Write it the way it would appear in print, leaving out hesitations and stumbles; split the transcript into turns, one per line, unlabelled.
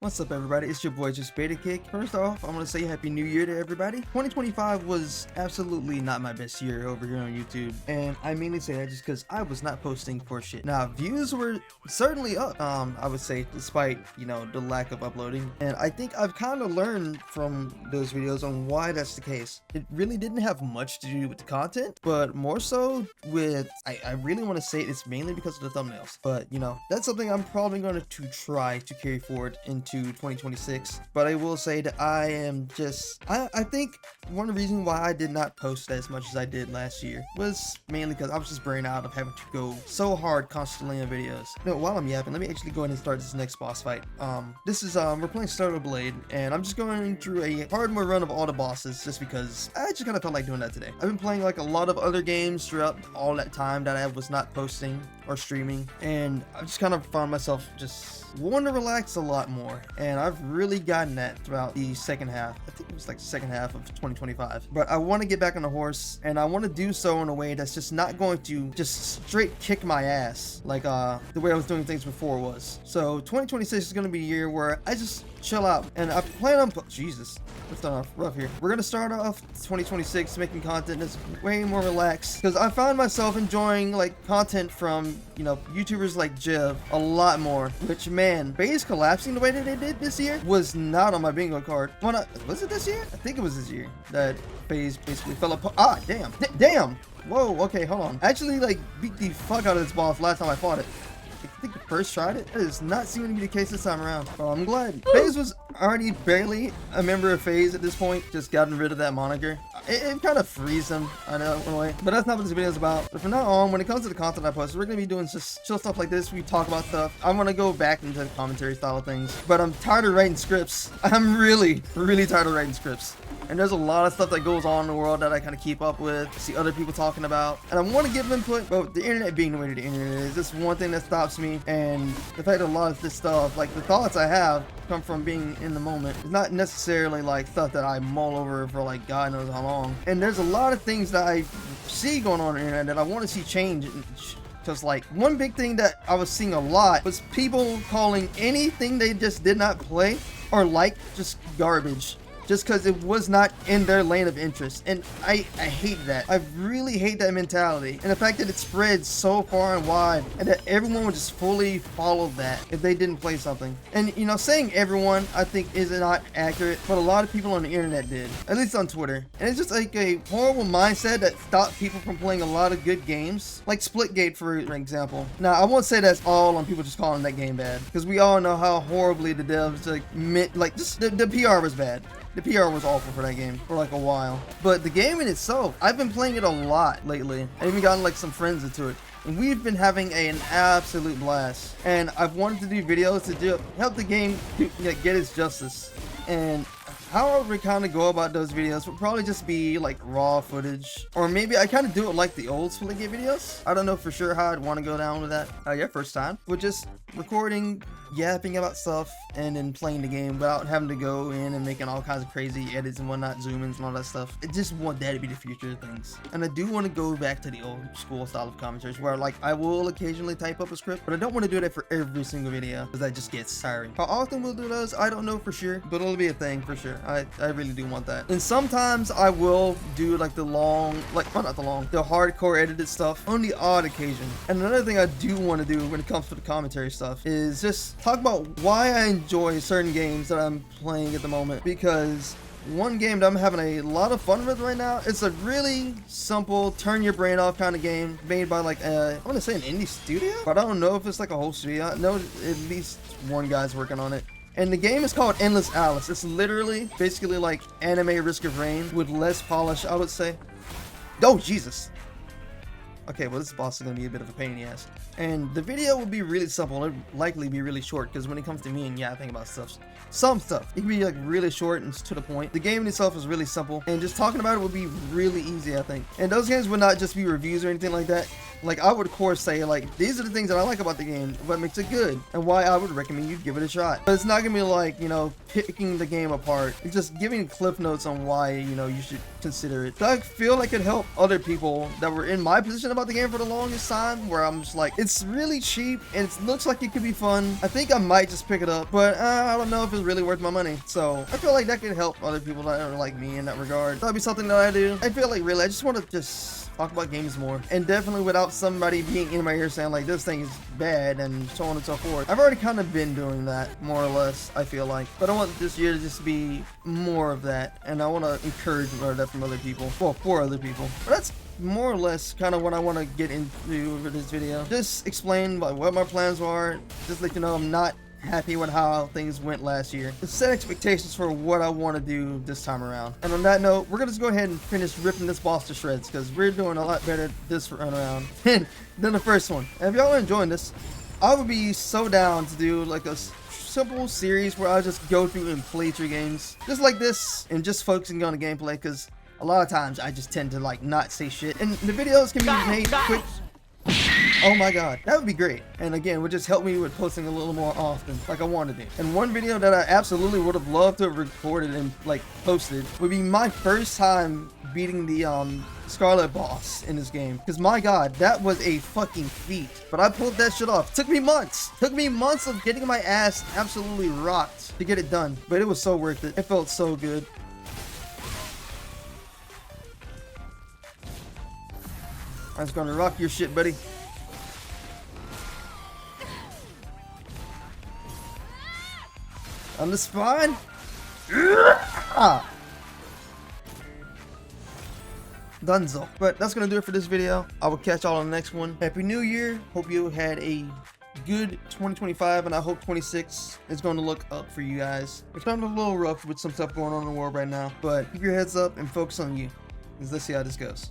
What's up, everybody? It's your boy JustBetakick. First off, I want to say Happy New Year to everybody. 2025 was absolutely not my best year over here on YouTube, and I mainly say that just because I was not posting for shit. Now, views were certainly up, I would say, despite, the lack of uploading, and I think I've kind of learned from those videos on why that's the case. It really didn't have much to do with the content, but more so with, I really want to say it's mainly because of the thumbnails, but, that's something I'm probably going to try to carry forward into 2026. But I will say that I am just I think one of the reasons why I did not post as much as I did last year was mainly because I was just burned out of having to go so hard constantly on videos. While I'm yapping, let me actually go ahead and start this next boss fight. This is we're playing Starter Blade, and I'm just going through a hard mode run of all the bosses just because I just kind of felt like doing that today. I've been playing like a lot of other games throughout all that time that I was not posting or streaming, and I just kind of found myself just wanting to relax a lot more, and I've really gotten that throughout the second half. I think it was like the second half of 2025. But I want to get back on the horse, and I want to do so in a way that's just not going to just straight kick my ass like the way I was doing things before was. So 2026 is going to be a year where I just chill out, and I plan on Jesus, we're starting off rough here. We're gonna start off 2026 making content that's way more relaxed, because I found myself enjoying like content from YouTubers like Jev a lot more, which, man, FaZe collapsing the way that they did this year was not on my bingo card. Was it this year? I think it was this year that FaZe basically fell apart. Damn. Whoa, okay, hold on. I actually beat the fuck out of this boss last time I fought it. I think the first tried it. That is not seeming to be the case this time around. Well, I'm glad. FaZe was already barely a member of FaZe at this point, just gotten rid of that moniker. It kind of frees him, I know, in a way. But that's not what this video is about. But from now on, when it comes to the content I post, we're going to be doing just chill stuff like this. We talk about stuff. I'm going to go back into the commentary style of things. But I'm tired of writing scripts. I'm really, really tired of writing scripts. And there's a lot of stuff that goes on in the world that I kind of keep up with, see other people talking about, and I want to give input, but the internet being the way the internet is, this one thing that stops me. And the fact that a lot of this stuff, like the thoughts I have, come from being in the moment. It's not necessarily like stuff that I mull over for like God knows how long. And there's a lot of things that I see going on the internet that I want to see change. Just like one big thing that I was seeing a lot was people calling anything they just did not play or like just garbage, just because it was not in their lane of interest. And I hate that. I really hate that mentality, and the fact that it spread so far and wide, and that everyone would just fully follow that if they didn't play something. And saying everyone, I think, is not accurate, but a lot of people on the internet did, at least on Twitter. And it's just like a horrible mindset that stopped people from playing a lot of good games, like Splitgate, for example. Now, I won't say that's all on people just calling that game bad, because we all know how horribly the devs just the PR was bad. The PR was awful for that game for like a while. But the game in itself, I've been playing it a lot lately. I even gotten like some friends into it, and we've been having an absolute blast. And I've wanted to do videos to help the game get its justice. And how I would kind of go about those videos would probably just be like raw footage, or maybe I kind of do it like the old Splitgate videos. I don't know for sure how I'd want to go down with that. Yeah, first time with just recording, yapping about stuff, and then playing the game without having to go in and making all kinds of crazy edits and whatnot, zoom-ins and all that stuff. I just want that to be the future of things. And I do want to go back to the old school style of commentaries where I will occasionally type up a script, but I don't want to do that for every single video because that just gets tiring. How often we'll do those, I don't know for sure, but it'll be a thing for sure. I really do want that. And sometimes I will do like the hardcore edited stuff on the odd occasion. And another thing I do want to do when it comes to the commentary stuff is just talk about why I enjoy certain games that I'm playing at the moment, because one game that I'm having a lot of fun with right now, it's a really simple turn your brain off kind of game made by I want to say an indie studio, but I don't know if it's like a whole studio. I know at least one guy's working on it. And the game is called Endless Alice. It's literally basically like anime Risk of Rain with less polish, I would say. Oh, Jesus. Okay, well, this boss is going to be a bit of a pain in the ass. And the video will be really simple. It'll likely be really short, because when it comes to me and yapping about some stuff, it can be like really short and to the point. The game in itself is really simple, and just talking about it would be really easy, I think. And those games would not just be reviews or anything like that. Like, I would of course say, like, these are the things that I like about the game, what makes it good, and why I would recommend you give it a shot. But it's not gonna be like, picking the game apart. It's just giving cliff notes on why, you should consider it. So I feel like it helped other people that were in my position of about the game for the longest time, where I'm just like, it's really cheap and it looks like it could be fun. I think I might just pick it up, but I don't know if it's really worth my money. So I feel like that could help other people that are like me in that regard. That'd be something that I do. I feel like really, I just want to just talk about games more, and definitely without somebody being in my ear saying like this thing is bad and so on and so forth. I've already kind of been doing that more or less, I feel like, but I want this year to just be more of that, and I want to encourage more of that from other people, well, for other people. But that's more or less kind of what I want to get into with this video. Just explain like what my plans are, just let you know I'm not happy with how things went last year. Just set expectations for what I want to do this time around. And on that note, we're gonna just go ahead and finish ripping this boss to shreds, because we're doing a lot better this run around than the first one. And if y'all are enjoying this, I would be so down to do like a simple series where I just go through and play through games just like this and just focusing on the gameplay, because a lot of times I just tend to like not say shit, and the videos can be made quick. Oh my god, that would be great. And again, would just help me with posting a little more often like I wanted to. And one video that I absolutely would have loved to have recorded and like posted would be my first time beating the Scarlet boss in this game, because my god, that was a fucking feat. But I pulled that shit off. Took me months of getting my ass absolutely rocked to get it done, but it was so worth it. It felt so good. I'm just gonna rock your shit, buddy. On the spine. Dunzo. But that's gonna do it for this video. I will catch y'all on the next one. Happy New Year. Hope you had a good 2025, and I hope 26 is going to look up for you guys. It's kind of a little rough with some stuff going on in the world right now, but keep your heads up and focus on you, because let's see how this goes.